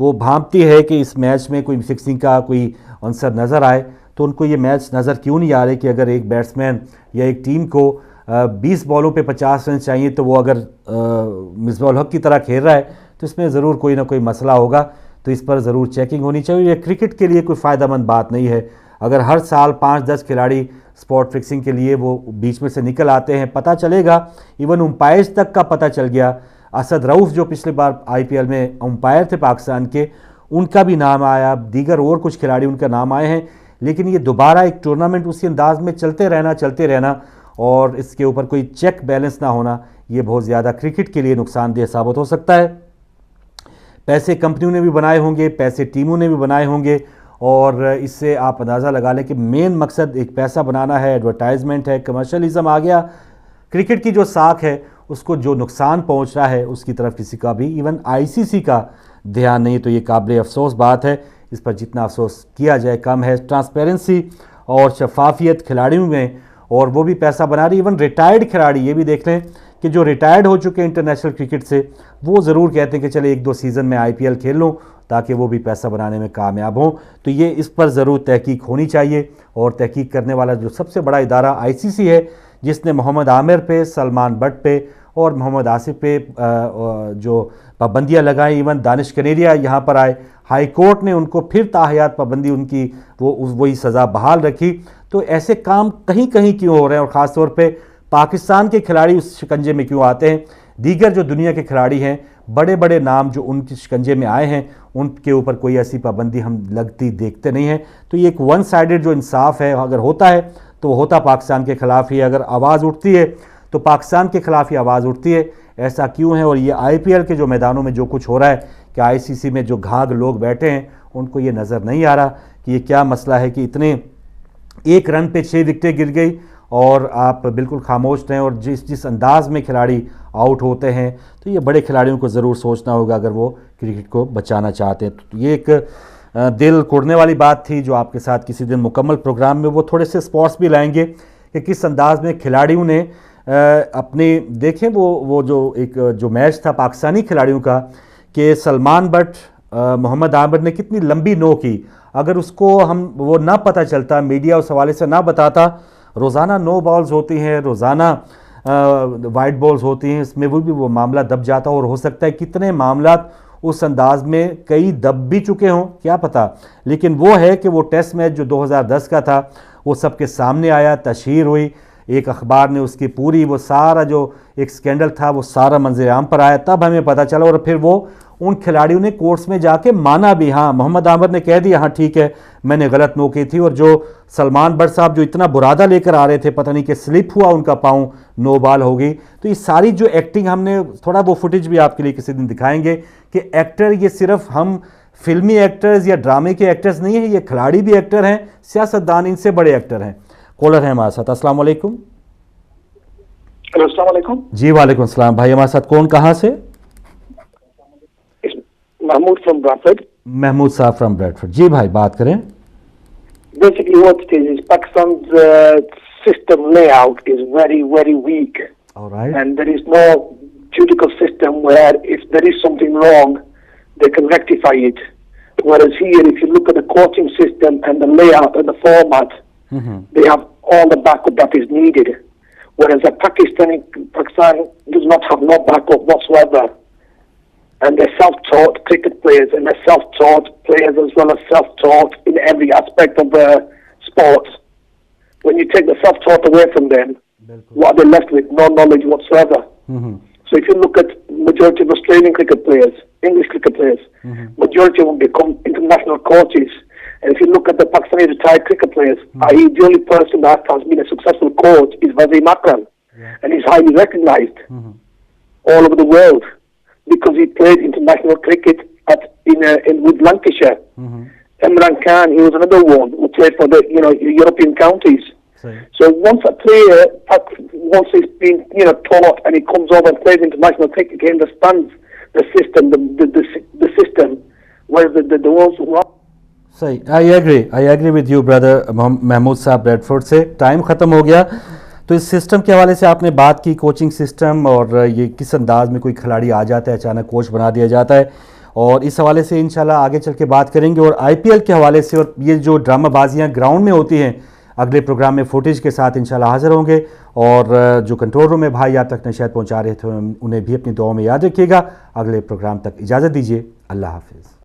وہ بھانپتی ہے کہ اس میچ میں کوئی فکسنگ کا کوئی عنصر نظر آئے، تو ان کو یہ میچ نظر کیوں نہیں آ رہے کہ اگر ایک بیٹسمین یا ایک ٹیم کو 20 بالوں پہ 50 رن چاہیے تو وہ اگر مصباح الحق کی طرح کھیل رہا ہے تو اس میں ضرور کوئی نہ کوئی مسئلہ ہوگا، تو اس پر ضرور چیکنگ ہونی چاہیے۔ یہ کرکٹ کے لیے کوئی فائدہ مند بات نہیں ہے اگر ہر سال 5-10 کھلاڑی سپاٹ فکسنگ کے لیے وہ بیچ میں سے نکل آتے ہیں، پتہ چلے گا، ایون امپائرز تک کا پتہ چل گیا۔ اسد رؤف جو پچھلے بار آئی پی ایل میں امپائر تھے پاکستان کے، ان کا بھی نام آیا، دیگر اور کچھ کھلاڑی ان کا نام آئے ہیں، لیکن یہ دوبارہ ایک ٹورنامنٹ اسی انداز میں چلتے رہنا اور اس کے اوپر کوئی چیک بیلنس نہ ہونا، یہ بہت زیادہ کرکٹ کے لیے نقصان دہ ثابت ہو سکتا ہے۔ پیسے کمپنیوں نے بھی بنائے ہوں گے، پیسے ٹیموں نے بھی بنائے ہوں گے، اور اس سے آپ اندازہ لگا لیں کہ مین مقصد ایک پیسہ بنانا ہے، ایڈورٹائزمنٹ ہے، کمرشلزم آ گیا۔ کرکٹ کی جو ساکھ ہے اس کو جو نقصان پہنچ رہا ہے اس کی طرف کسی کا بھی ایون آئی سی سی کا دھیان نہیں، تو یہ قابل افسوس بات ہے، اس پر جتنا افسوس کیا جائے کم ہے۔ ٹرانسپیرنسی اور شفافیت کھلاڑیوں میں، اور وہ بھی پیسہ بنا رہی، ایون ریٹائرڈ کھلاڑی یہ بھی دیکھ لیں کہ جو ریٹائرڈ ہو چکے ہیں انٹرنیشنل کرکٹ سے، وہ ضرور کہتے ہیں کہ چلے 1-2 سیزن میں آئی پی ایل کھیل لوں تاکہ وہ بھی پیسہ بنانے میں کامیاب ہوں۔ تو یہ اس پر ضرور تحقیق ہونی چاہیے، اور تحقیق کرنے والا جو سب سے بڑا ادارہ آئی سی سی ہے، جس نے محمد عامر پہ، سلمان بٹ پہ اور محمد آصف پہ جو پابندیاں لگائیں، ایون دانش کنیریا یہاں پر آئے، ہائی کورٹ نے ان کو پھر تاحیات پابندی ان کی وہی سزا بحال رکھی۔ تو ایسے کام کہیں کیوں ہو رہے ہیں، اور خاص طور پہ پاکستان کے کھلاڑی اس شکنجے میں کیوں آتے ہیں؟ دیگر جو دنیا کے کھلاڑی ہیں، بڑے بڑے نام جو ان کے شکنجے میں آئے ہیں، ان کے اوپر کوئی ایسی پابندی ہم لگتی دیکھتے نہیں ہیں۔ تو یہ ایک ون سائیڈڈ جو انصاف ہے اگر ہوتا ہے تو وہ ہوتا پاکستان کے خلاف ہی، اگر آواز اٹھتی ہے تو پاکستان کے خلاف ہی آواز اٹھتی ہے۔ ایسا کیوں ہے؟ اور یہ آئی پی ایل کے جو میدانوں میں جو کچھ ہو رہا ہے کہ آئی سی سی میں جو گھاگ لوگ بیٹھے ہیں ان کو یہ نظر نہیں آ رہا کہ یہ کیا مسئلہ ہے کہ اتنے 1 رن پہ 6 وکٹیں گر گئی اور آپ بالکل خاموش رہیں، اور جس انداز میں کھلاڑی آؤٹ ہوتے ہیں، تو یہ بڑے کھلاڑیوں کو ضرور سوچنا ہوگا اگر وہ کرکٹ کو بچانا چاہتے ہیں۔ تو یہ ایک دل کوڑنے والی بات تھی جو آپ کے ساتھ کسی دن مکمل پروگرام میں وہ تھوڑے سے سپورٹس بھی لائیں گے کہ کس انداز میں کھلاڑیوں نے اپنے دیکھیں وہ جو میچ تھا پاکستانی کھلاڑیوں کا کہ سلمان بٹ محمد عامر نے کتنی لمبی نو کی، اگر اس کو وہ نہ پتہ چلتا، میڈیا اس حوالے سے نہ بتاتا، روزانہ 9 بالز ہوتی ہیں، روزانہ وائٹ بالز ہوتی ہیں، اس میں وہ معاملہ دب جاتا، اور ہو سکتا ہے کتنے معاملات اس انداز میں کئی دب بھی چکے ہوں، کیا پتہ، لیکن وہ ہے کہ وہ ٹیسٹ میچ جو 2010 کا تھا وہ سب کے سامنے آیا، تشہیر ہوئی، ایک اخبار نے اس کی پوری وہ سارا جو ایک سکینڈل تھا وہ سارا منظر عام پر آیا، تب ہمیں پتہ چلا، اور پھر وہ ان کھلاڑیوں نے کورٹس میں جا کے مانا بھی، ہاں محمد عامر نے کہہ دیا ہاں ٹھیک ہے میں نے غلط نو کی تھی، اور جو سلمان بٹ صاحب جو اتنا برادہ لے کر آ رہے تھے، پتہ نہیں کہ سلپ ہوا ان کا پاؤں، 9 بال ہو گئی۔ تو یہ ساری جو ایکٹنگ ہم نے تھوڑا وہ فوٹیج بھی آپ کے لیے کسی دن دکھائیں گے کہ ایکٹر یہ صرف ہم فلمی ایکٹرز یا ڈرامے کے ایکٹرز نہیں ہیں، یہ کھلاڑی بھی ایکٹر ہیں، سیاستدان ان سے بڑے ایکٹر ہیں۔ کالر ہیں ہمارے ساتھ، السلام علیکم۔ السلام علیکم جی وعلیکم السلام بھائی، ہمارے ساتھ کون، کہاں سے؟ محمود فرام براڈفورڈ۔ محمود صاحب فرام بریڈفورڈ، جی بھائی بات کریں۔ Basically what it is Pakistan's system layout is very, very weak. All right. And there is no judicial system where if there is something wrong, they can rectify it. Whereas here, if you look at the coaching system and the layout and the format, they have all the backup that is needed. Whereas Pakistan does not have no backup whatsoever. And they're self-taught cricket players, and they're self-taught players as well as self-taught in every aspect of the sports. When you take the self-taught away from them, what are they left with? No knowledge whatsoever. So if you look at majority of Australian cricket players, English cricket players, majority will become international coaches. And if you look at the Pakistani retired cricket players, i.e. the only person that has been a successful coach is Wasim Akram. And he's highly recognized all over the world. Because he played international cricket with Lancashire. Imran Khan, he was another one who played for the European counties. So once a player, once he's been taught and he comes over and plays international cricket, he understands the system, the system, whereas the ones who are. صحیح، I agree with you brother Mahmood صاحب Bradford سے۔ Time ختم ہو گیا، تو اس system کے حوالے سے آپ نے بات کی، کوچنگ سسٹم، اور یہ کس انداز میں کوئی کھلاڑی آ جاتا ہے اچانک کوچ بنا دیا جاتا ہے، اور اس حوالے سے انشاءاللہ آگے چل کے بات کریں گے، اور آئی پی ایل کے حوالے سے اور یہ جو ڈرامہ بازیاں گراؤنڈ میں ہوتی ہیں اگلے پروگرام میں فوٹیج کے ساتھ انشاءاللہ حاضر ہوں گے، اور جو کنٹرول روم میں بھائی آپ تک نشریات پہنچا رہے تھے انہیں بھی اپنی دعاؤں میں یاد رکھیے گا۔ اگلے پروگرام تک اجازت دیجیے، اللہ حافظ۔